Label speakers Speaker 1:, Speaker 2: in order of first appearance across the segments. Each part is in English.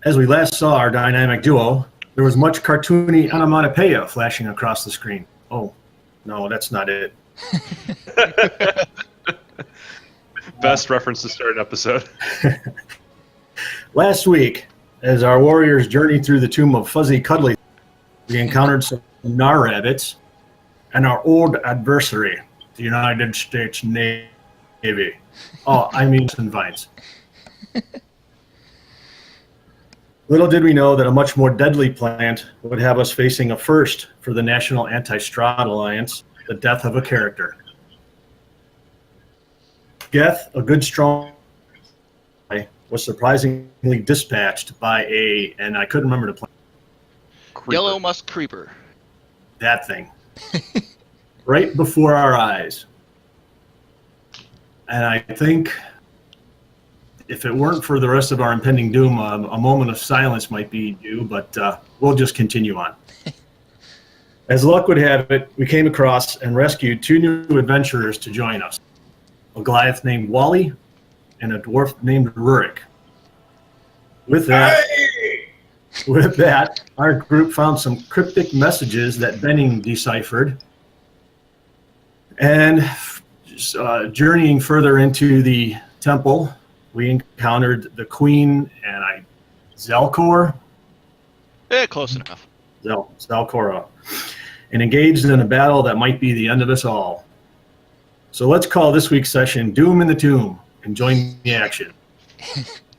Speaker 1: As we last saw our dynamic duo, there was much cartoony onomatopoeia flashing across the screen. Oh, no, that's not it.
Speaker 2: Best reference to start an episode.
Speaker 1: Last week, as our warriors journeyed through the tomb of Fuzzy Cuddly, we encountered some Nar rabbits and our old adversary, the United States Navy. Oh, I mean vines. Little did we know that a much more deadly plant would have us facing a first for the National Anti-Strahd Alliance, the death of a character. Geth, a good strong guy, was surprisingly dispatched by and I couldn't remember the plant.
Speaker 3: Creeper. Yellow musk creeper.
Speaker 1: That thing. Right before our eyes. And I think if it weren't for the rest of our impending doom, a moment of silence might be due, but we'll just continue on. As luck would have it, we came across and rescued two new adventurers to join us. A Goliath named Wally and a dwarf named Rurik. With that, our group found some cryptic messages that Benning deciphered. And journeying further into the temple, we encountered the Queen and Zelkor.
Speaker 3: Yeah, close enough.
Speaker 1: Zelkora. And engaged in a battle that might be the end of us all. So let's call this week's session Doom in the Tomb and join the action.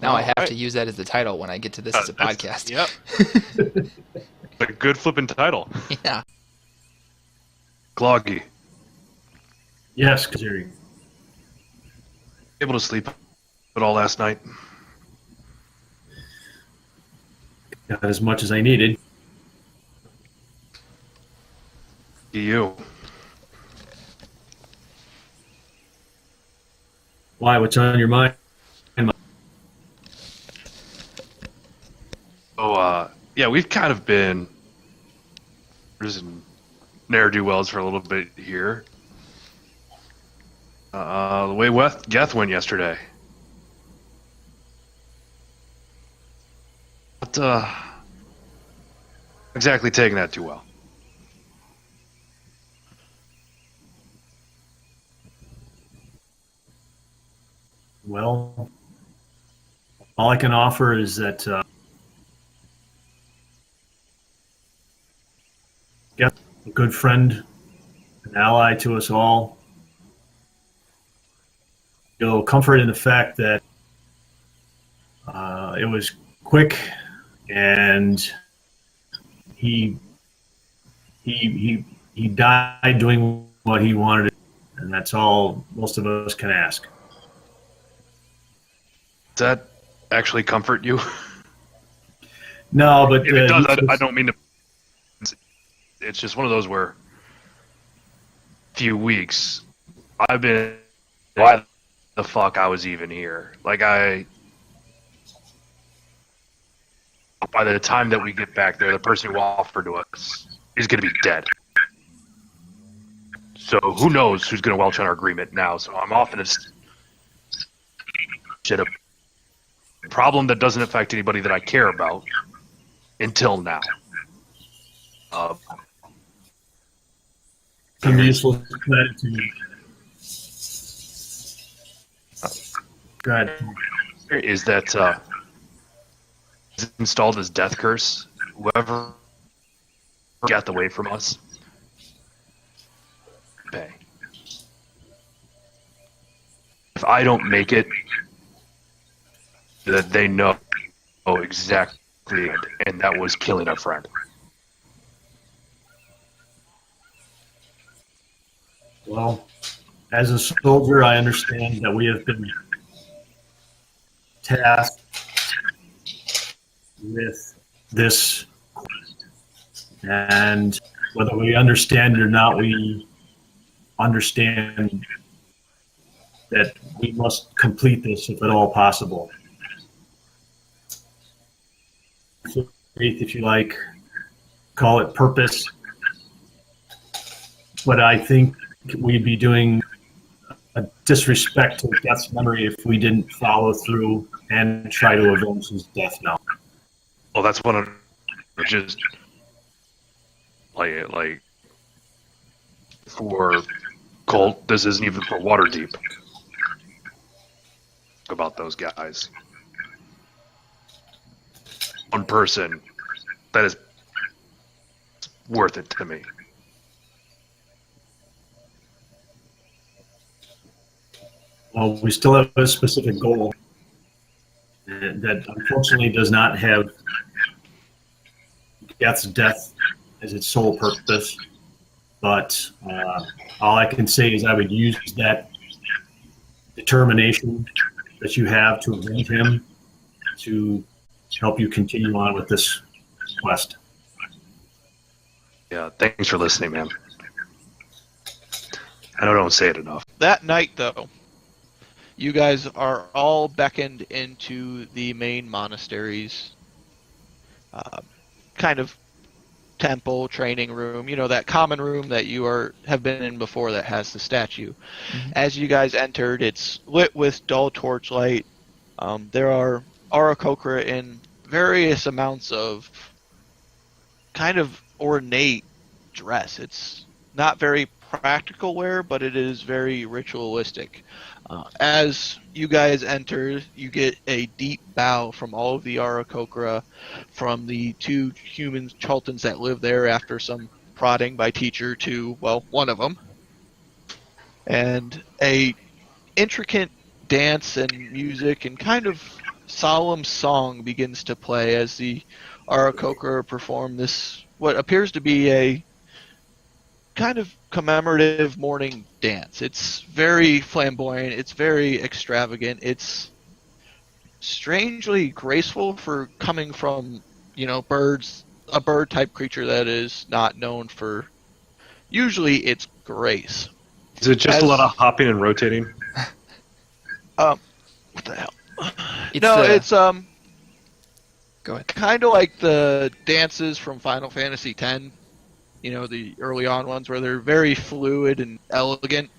Speaker 4: Now I have to use that as the title when I get to this as a podcast.
Speaker 3: Yep.
Speaker 2: A good flipping title.
Speaker 4: Yeah.
Speaker 2: Gloggy.
Speaker 1: Yes, Kaziri.
Speaker 2: Able to sleep at all last night?
Speaker 1: Got as much as I needed.
Speaker 2: You.
Speaker 1: Why? What's on your mind?
Speaker 2: Oh, yeah, we've kind of been ne'er-do-wells for a little bit here. The way Geth went yesterday. Not exactly taking that too well.
Speaker 1: Well, all I can offer is that Geth, a good friend, an ally to us all. You'll comfort in the fact that it was quick, and he died doing what he wanted, and that's all most of us can ask.
Speaker 2: Does that actually comfort you?
Speaker 1: No, but
Speaker 2: if it does, I don't mean to. It's just one of those where few weeks I've been why the fuck I was even here. Like by the time that we get back there, the person who offered to us is going to be dead. So who knows who's going to welch on our agreement now? So I'm off in a problem that doesn't affect anybody that I care about until now.
Speaker 1: Some useless gratitude. Go ahead.
Speaker 2: Is that installed as death curse? Whoever got away from us, pay. If I don't make it, that they know exactly, and that was killing a friend.
Speaker 1: Well, as a soldier, I understand that we have been tasked with this quest. And whether we understand it or not, we understand that we must complete this if at all possible. Faith, if you like, call it purpose. But I think we'd be doing a disrespect to Geth's memory if we didn't follow through and try to avenge his death now.
Speaker 2: Well, that's one of just play it like for Colt. This isn't even for Waterdeep. About those guys. One person that is worth it to me.
Speaker 1: Well, we still have a specific goal that unfortunately does not have Geth's death as its sole purpose. But all I can say is I would use that determination that you have to avenge him to help you continue on with this quest.
Speaker 2: Yeah, thanks for listening, man. I don't say it enough.
Speaker 3: That night, though, you guys are all beckoned into the main monastery's kind of temple training room. You know, that common room that you have been in before that has the statue.
Speaker 4: Mhm.
Speaker 3: As you guys entered, it's lit with dull torchlight. There are Aarakocra in various amounts of kind of ornate dress. It's not very practical wear, but it is very ritualistic. As you guys enter, you get a deep bow from all of the Aarakocra, from the two human Chaltons that live there after some prodding by teacher to, well, one of them. And a intricate dance and music and kind of solemn song begins to play as the Aarakocra perform this, what appears to be a kind of commemorative morning dance. It's very flamboyant, it's very extravagant, it's strangely graceful for coming from, birds, a bird type creature that is not known for usually its grace.
Speaker 2: Is it just a lot of hopping and rotating?
Speaker 3: What the hell?
Speaker 4: It's,
Speaker 3: It's
Speaker 4: Go ahead.
Speaker 3: kind of like the dances from Final Fantasy X, the early on ones where they're very fluid and elegant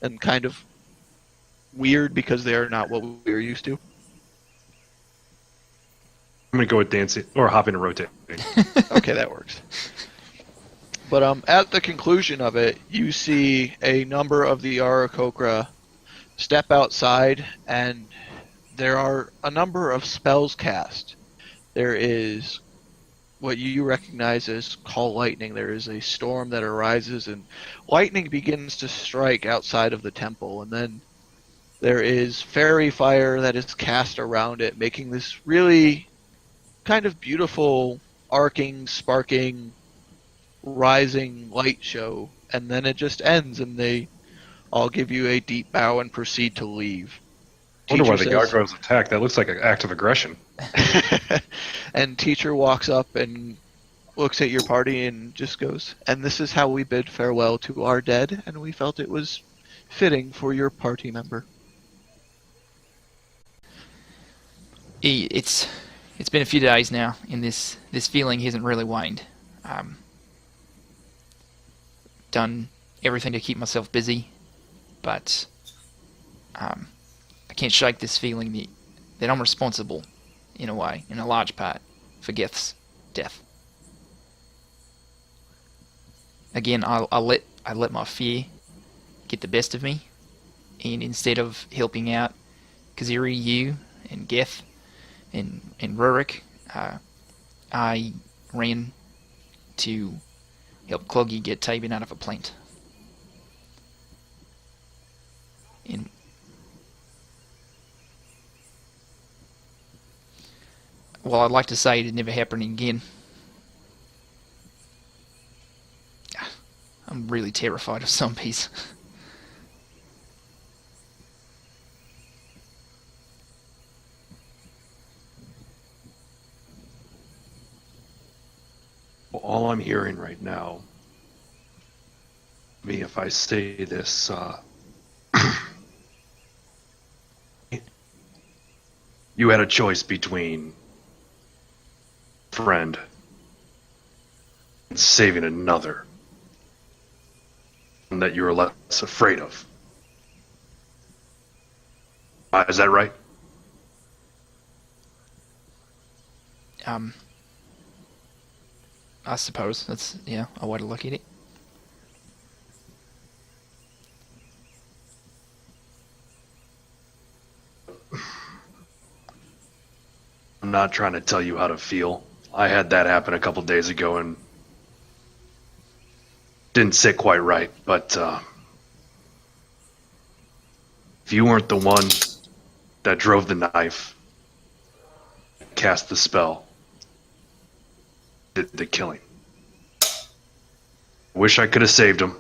Speaker 3: and kind of weird because they're not what we're used to.
Speaker 2: I'm gonna go with dancing or hopping and rotating.
Speaker 3: Okay, that works. But at the conclusion of it, you see a number of the Aarakocra step outside, and there are a number of spells cast. There is what you recognize as call lightning. There is a storm that arises, and lightning begins to strike outside of the temple, and then there is fairy fire that is cast around it, making this really kind of beautiful, arcing, sparking, rising light show, and then it just ends, and they all give you a deep bow and proceed to leave.
Speaker 2: I wonder why the
Speaker 3: Teacher says-
Speaker 2: gargoyles attack. That looks like an act of aggression.
Speaker 3: And teacher walks up and looks at your party and just goes, "And this is how we bid farewell to our dead, and we felt it was fitting for your party member."
Speaker 4: It's been a few days now, and this feeling hasn't really waned. Done everything to keep myself busy, but I can't shake this feeling that I'm responsible, in a way, in a large part, for Geth's death. Again, I let my fear get the best of me, and instead of helping out Kaziri, you, and Geth, and Rurik, I ran to help Cloggy get Tabin out of a plant. And well, I'd like to say it'd never happen again. I'm really terrified of zombies.
Speaker 2: Well, all I'm hearing right now, if I say this, you had a choice between friend and saving another that you were less afraid of. Is that right?
Speaker 4: I suppose that's a way to look at it.
Speaker 2: I'm not trying to tell you how to feel. I had that happen a couple days ago and didn't sit quite right, but if you weren't the one that drove the knife, cast the spell, did the killing. Wish I could have saved him.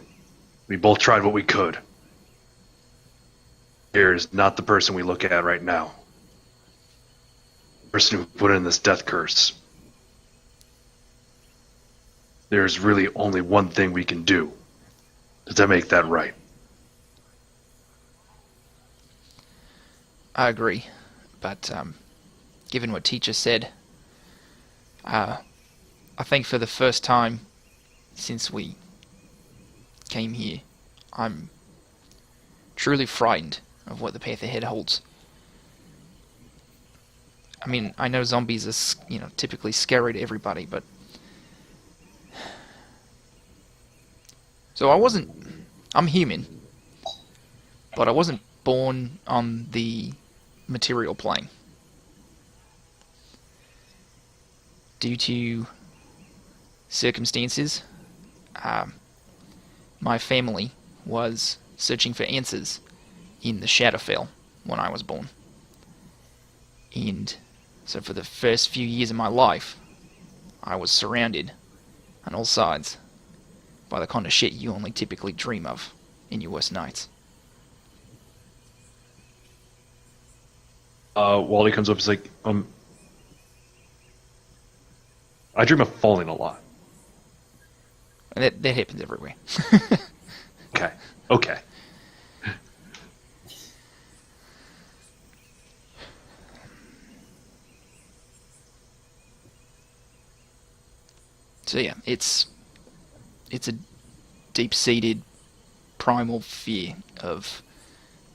Speaker 2: We both tried what we could. Here is not the person we look at right now. The person who put in this death curse. There's really only one thing we can do to make that right.
Speaker 4: I agree, but given what teacher said, I think for the first time since we came here, I'm truly frightened of what the path ahead holds. I mean, I know zombies are, typically scary to everybody, but so I'm human, but I wasn't born on the material plane. Due to circumstances, my family was searching for answers in the Shadowfell when I was born. And so for the first few years of my life, I was surrounded on all sides by the kind of shit you only typically dream of in your worst nights.
Speaker 2: Wally comes up, he's like, I dream of falling a lot.
Speaker 4: And that happens everywhere.
Speaker 2: Okay.
Speaker 4: So yeah, it's a deep-seated primal fear of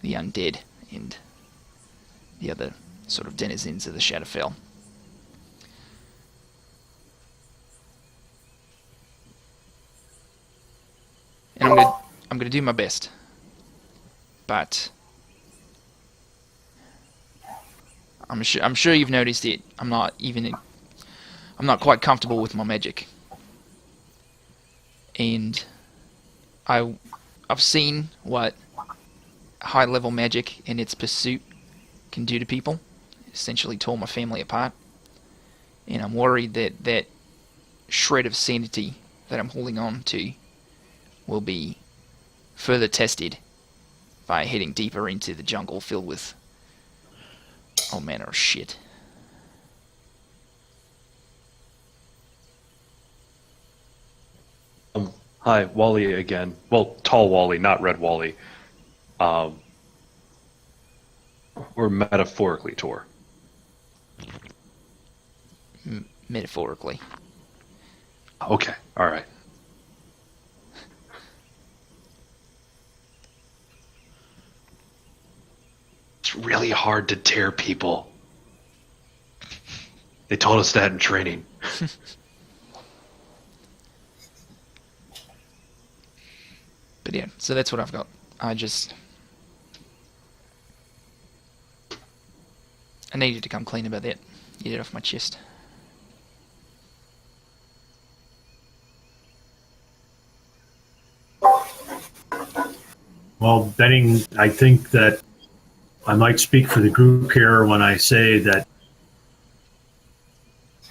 Speaker 4: the undead and the other sort of denizens of the Shadowfell. And I'm gonna do my best, but I'm sure you've noticed it. I'm not quite comfortable with my magic, and I've seen what high level magic and its pursuit can do to people. It essentially tore my family apart, and I'm worried that that shred of sanity that I'm holding on to will be further tested by heading deeper into the jungle filled with all manner of shit.
Speaker 2: Hi, Wally again. Well, tall Wally, not red Wally. We're metaphorically tore.
Speaker 4: Metaphorically.
Speaker 2: Okay, all right. It's really hard to tear people. They told us that in training.
Speaker 4: But yeah, so that's what I've got. I needed to come clean about that. Get it off my chest.
Speaker 1: Well, Benning, I think that I might speak for the group here when I say that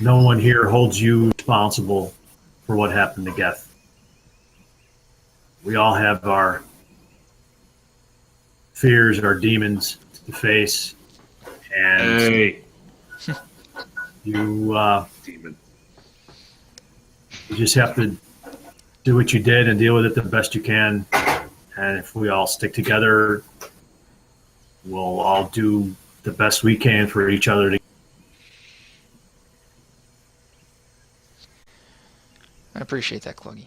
Speaker 1: no one here holds you responsible for what happened to Geth. We all have our fears, our demons to face, and
Speaker 2: Hey,
Speaker 1: you
Speaker 2: demon.
Speaker 1: you just have to do what you did and deal with it the best you can. And if we all stick together, we'll all do the best we can for each other.
Speaker 4: I appreciate that, Cluggy.